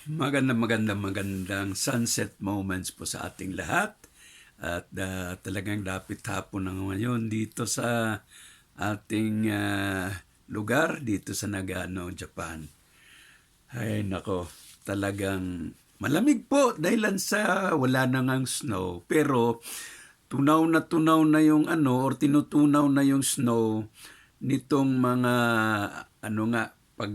Magandang sunset moments po sa ating lahat. At talagang dapit hapon na ngayon dito sa ating lugar, dito sa Nagano, Japan. Ay nako, talagang malamig po dahilan sa wala na ngang snow. Pero tunaw na yung or tinutunaw na yung snow nitong mga pag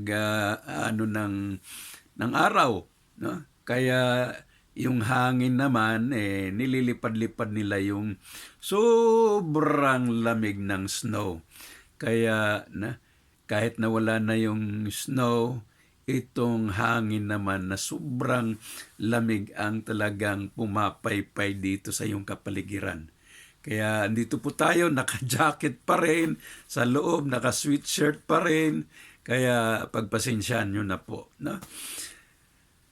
ng araw, no? Kaya yung hangin naman nililipad-lipad nila yung sobrang lamig ng snow. Kaya kahit na wala na yung snow, itong hangin naman na sobrang lamig ang talagang pumapaypay dito sa iyong kapaligiran. Kaya andito po tayo, naka-jacket pa rin, sa loob naka-sweatshirt pa rin. Kaya pagpasensyahan nyo na po, no?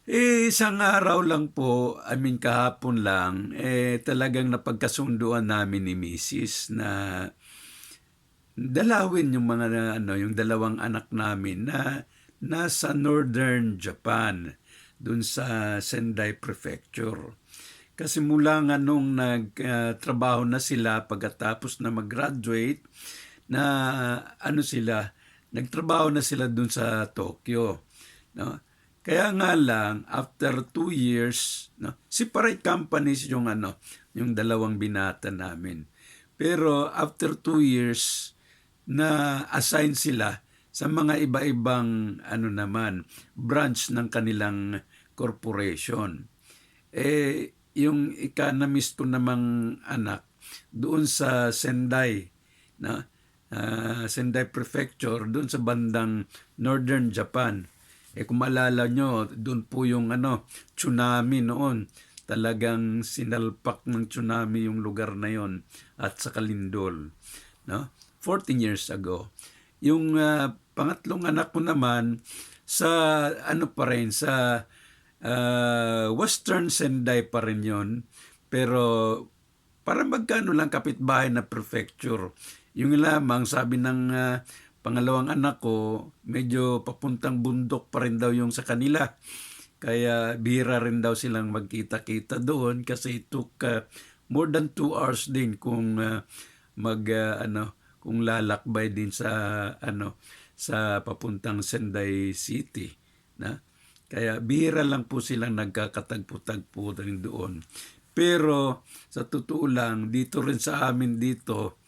Isang araw lang po, kahapon lang, talagang napagkasunduan namin ni Mrs. na dalawin yung mga yung dalawang anak namin na nasa Northern Japan, dun sa Sendai Prefecture. Kasi mula nga nung nagtrabaho na sila pagkatapos na mag-graduate, na nagtrabaho na sila dun sa Tokyo, no? Kaya nga lang, after 2 years, no, separate companies yung dalawang binata namin. Pero after 2 years, na assign sila sa mga iba-ibang branch ng kanilang corporation. Yung economist ko namang anak doon sa Sendai, na Sendai Prefecture, doon sa bandang Northern Japan. Kung maalala nyo, doon po yung tsunami noon. Talagang sinalpak ng tsunami yung lugar na yon at sa Kalindol, no? 14 years ago. Yung pangatlong anak ko naman sa pa rin, sa Western Sendai pa rin yon. Pero parang magkano lang kapitbahay na prefecture. Yung lamang sabi ng pangalawang anak ko, medyo papuntang bundok pa rin daw yung sa kanila. Kaya bihira rin daw silang magkita-kita doon kasi it took more than 2 hours din kung kung lalakbay din sa sa papuntang Sendai City, na. Kaya bihira lang po silang nagkakatagpo-tagpo rin doon. Pero sa totoo lang, dito rin sa amin dito,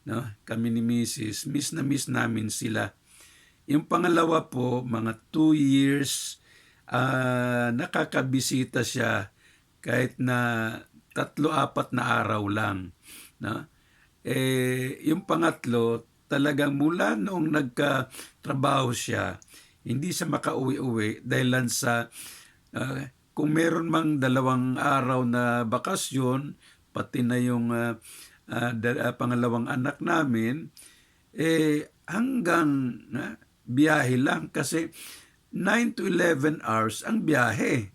no, kami ni Mrs., miss na miss namin sila. Yung pangalawa po, mga 2 years, nakakabisita siya kahit na 3-4 na araw lang, no? Yung pangatlo, talagang mula noong nagkatrabaho siya, hindi siya makauwi-uwi dahil sa kung meron mang 2 araw na bakasyon, pati na yung pangalawang anak namin, hanggang biyahe lang kasi 9 to 11 hours ang biyahe.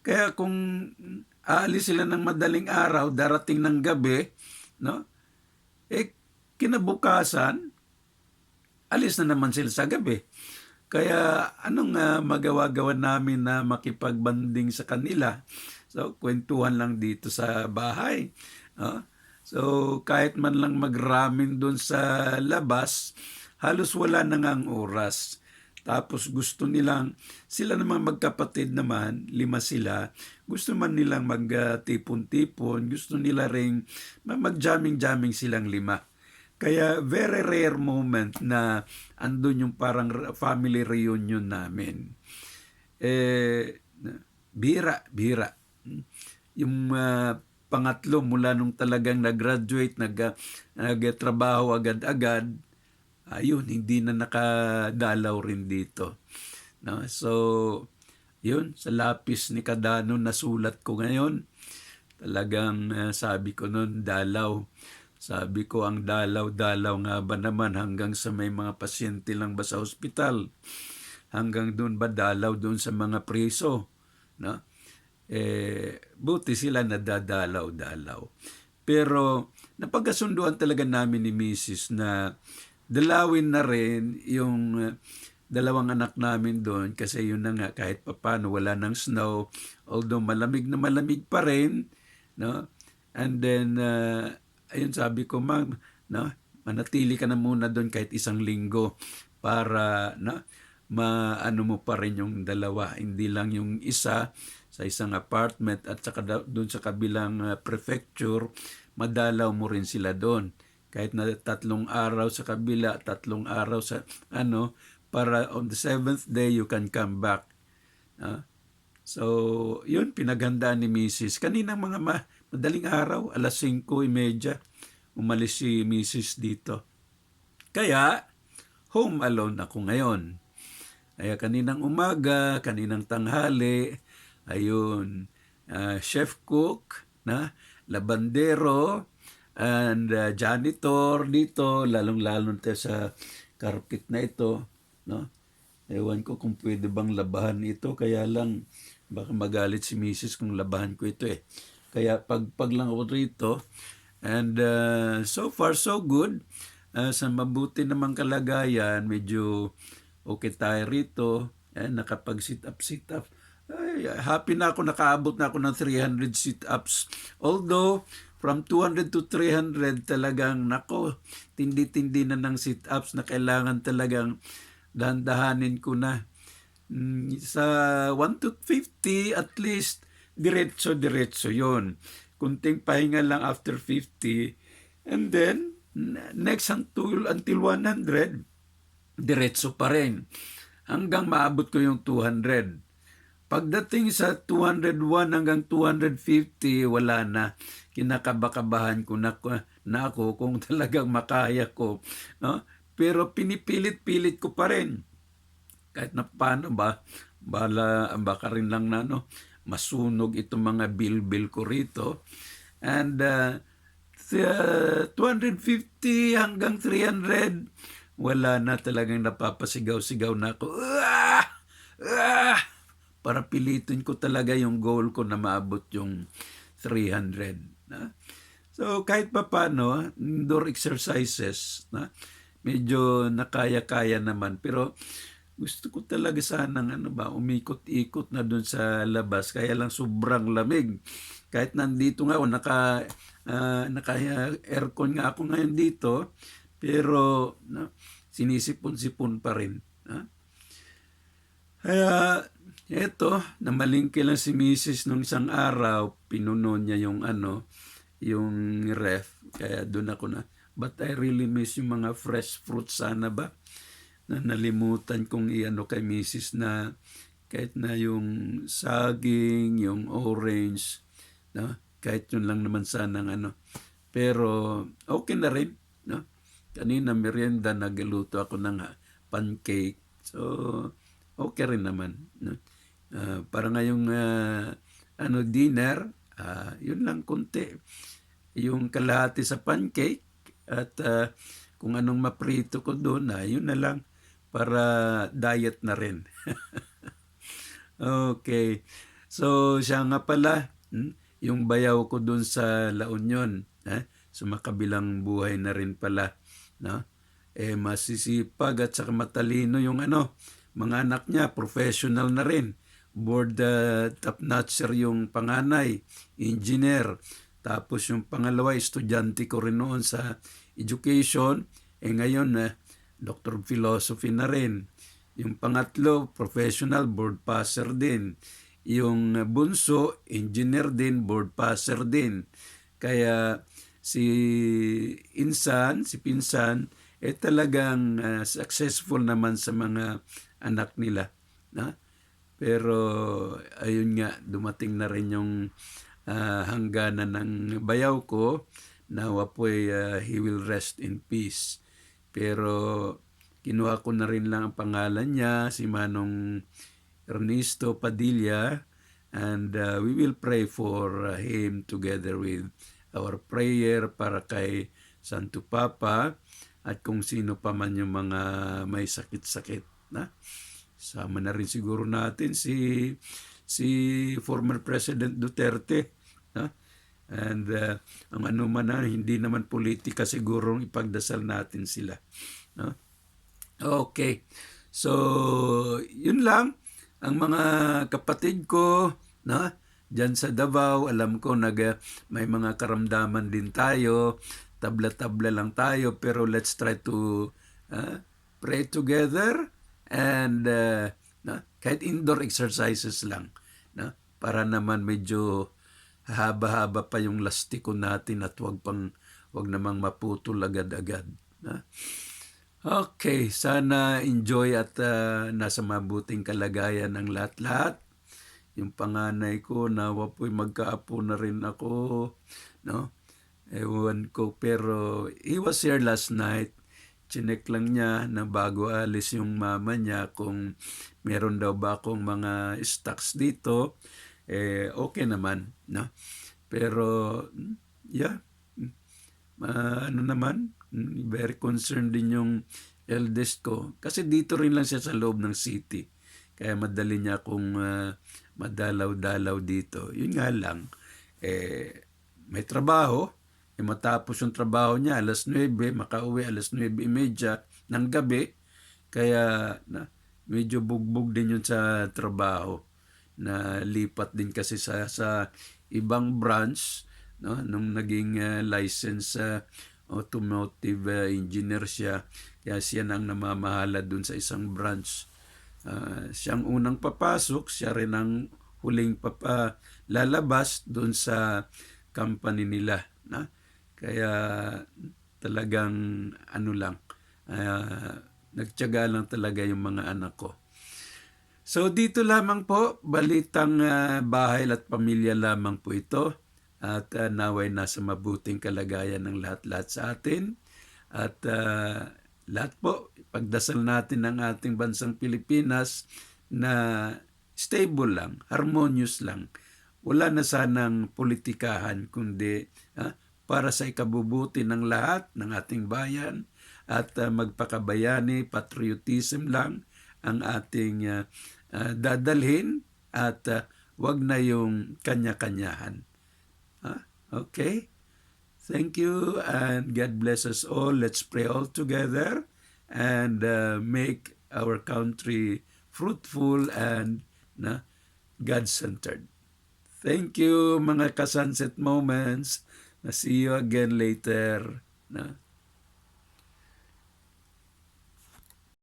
Kaya kung aalis sila ng madaling araw, darating ng gabi, no? Kinabukasan, alis na naman sila sa gabi. Kaya anong magawa-gawa namin na makipagbanding sa kanila? So, kwentuhan lang dito sa bahay. So, kahit man lang mag-ramen doon sa labas, halos wala na ngang oras. Tapos gusto nilang, sila namang magkapatid naman, 5 sila, gusto man nilang magtipon-tipon, gusto nila ring mag-jamming-jamming silang 5. Kaya very rare moment na andun yung parang family reunion namin. Bira. Yung pangatlo mula nung talagang nag-graduate, nagtrabaho agad-agad, ayun, hindi na nakadalaw rin dito, no? So, yun, sa lapis ni Kadano nasulat ko ngayon. Talagang sabi ko noon, dalaw. Sabi ko, ang dalaw-dalaw nga ba naman hanggang sa may mga pasyente lang ba sa ospital? Hanggang doon ba dalaw doon sa mga preso, no? Buti sila nadadalaw-dalaw. Pero napagkasunduan talaga namin ni Mrs. na dalawin na rin yung dalawang anak namin doon kasi yun na nga kahit papaano wala ng snow, although malamig na malamig pa rin, no? And then ayun sabi ko, ma'am, no, manatili ka na muna doon kahit isang linggo para maano mo pa rin yung dalawa, hindi lang yung isa sa isang apartment at saka doon sa kabilang prefecture, madalaw mo rin sila doon. Kahit na 3 araw sa kabila, 3 araw sa para on the 7th day you can come back. So, yun, pinaghandaan ni Mrs. Kanina mga madaling araw, 5:30, umalis si Mrs. dito. Kaya, home alone ako ngayon. Kaya kaninang umaga, kaninang tanghali, ayun, chef cook, labandero, and janitor dito, lalong-lalo sa carpet na ito, no? Ewan ko kung pwede bang labahan ito, kaya lang baka magalit si Mrs. kung labahan ko ito eh. Kaya pag lang ako rito, and so far so good. Sa mabuti namang kalagayan, medyo okay tayo rito, nakapag-sit up. Ay, happy na ako, nakaabot na ako ng 300 sit-ups. Although, from 200 to 300 talagang, tindi-tindi na ng sit-ups na kailangan talagang dahan-dahanin ko na. Sa 1 to 50, at least, diretso yon. Kunting pahinga lang after 50. And then, next until 100, diretso pa rin. Hanggang maabot ko yung 200. Pagdating sa 201 hanggang 250, wala na. Kinakabakabahan ko na ako kung talagang makaya ko. No? Pero pinipilit-pilit ko pa rin. Kahit na paano ba, baka rin lang na masunog itong mga bil-bil ko rito. And 250 hanggang 300, wala na, talagang napapasigaw-sigaw na ako. Para pilitin ko talaga yung goal ko na maabot yung 300. So kahit pa paano, indoor exercises, medyo nakaya-kaya naman. Pero gusto ko talaga sanang umikot-ikot na dun sa labas. Kaya lang sobrang lamig. Kahit nandito nga ako, naka-aircon nga ako ngayon dito, pero sinisipon-sipon pa rin. Kaya eto, namalingki lang si Mrs. nung isang araw, pinuno niya yung ref. Kaya doon ako but I really miss yung mga fresh fruit sana ba? Na nalimutan kong kay Mrs. na kahit na yung saging, yung orange, kahit yun lang naman sana Pero okay na rin, Kanina merienda, nagluto ako ng pancake. So, okay rin naman. Para ngayong dinner, yun lang konti. Yung kalahati sa pancake at kung anong maprito ko doon, yun na lang para diet na rin. Okay. So, siya nga pala, yung bayaw ko doon sa La Union, sumakabilang buhay na rin pala. Masisipag at saka matalino yung mga anak niya, professional na rin. Board top-notcher yung panganay, engineer. Tapos yung pangalawa, estudyante ko rin noon sa education. Ngayon, Doctor of Philosophy na rin. Yung pangatlo, professional, board passer din. Yung bunso, engineer din, board passer din. Kaya si Pinsan, talagang successful naman sa mga anak nila. Pero ayun nga, dumating na rin yung hangganan ng bayaw ko. Nawa po'y he will rest in peace. Pero kinuha ko na rin lang ang pangalan niya, si Manong Ernesto Padilla, and we will pray for him together with our prayer para kay Santo Papa at kung sino pa man yung mga may sakit-sakit. Sama na rin siguro natin si former President Duterte. And ang man hindi naman politika, siguro ipagdasal natin sila. Okay. So, yun lang ang mga kapatid ko, na diyan sa Davao, alam ko may mga karamdaman din tayo, tabla-tabla lang tayo, pero let's try to pray together and kahit indoor exercises lang, para naman medyo haba-haba pa yung lastiko natin at wag namang maputol agad-agad. Okay, sana enjoy at nasa mabuting kalagayan ng lahat-lahat. Yung panganay ko, nawa po'y magkaapo na rin ako, no? Ewan ko, pero he was here last night. Chinek lang niya na bago alis yung mama niya kung meron daw ba akong mga stocks dito. Okay naman, no? Pero, yeah, ano naman, very concerned din yung eldest ko. Kasi dito rin lang siya sa loob ng city. Kaya madali niya akong madalaw-dalaw dito. Yun nga lang, may trabaho. Matapos yung trabaho niya, 9:00, makauwi 9:30 ng gabi. Kaya medyo bugbog din yun sa trabaho. Na lipat din kasi sa ibang branch, no, nung naging license automotive engineer siya, kaya siya nang namamahala dun sa isang branch. Siyang unang papasok, siya rin ang huling lalabas dun sa company nila, na kaya talagang ano lang, nagtiyaga lang talaga yung mga anak ko. So dito lamang po, balitang bahay at pamilya lamang po ito. At naway nasa mabuting kalagayan ng lahat-lahat sa atin. At lahat po, pagdasal natin ng ating bansang Pilipinas na stable lang, harmonious lang. Wala na sanang politikahan, kundi para sa ikabubuti ng lahat ng ating bayan at magpakabayani, patriotism lang ang ating dadalhin at wag na yung kanya-kanyahan. Okay? Thank you and God bless us all. Let's pray all together and make our country fruitful and God-centered. Thank you mga ka-sunset moments. See you again later.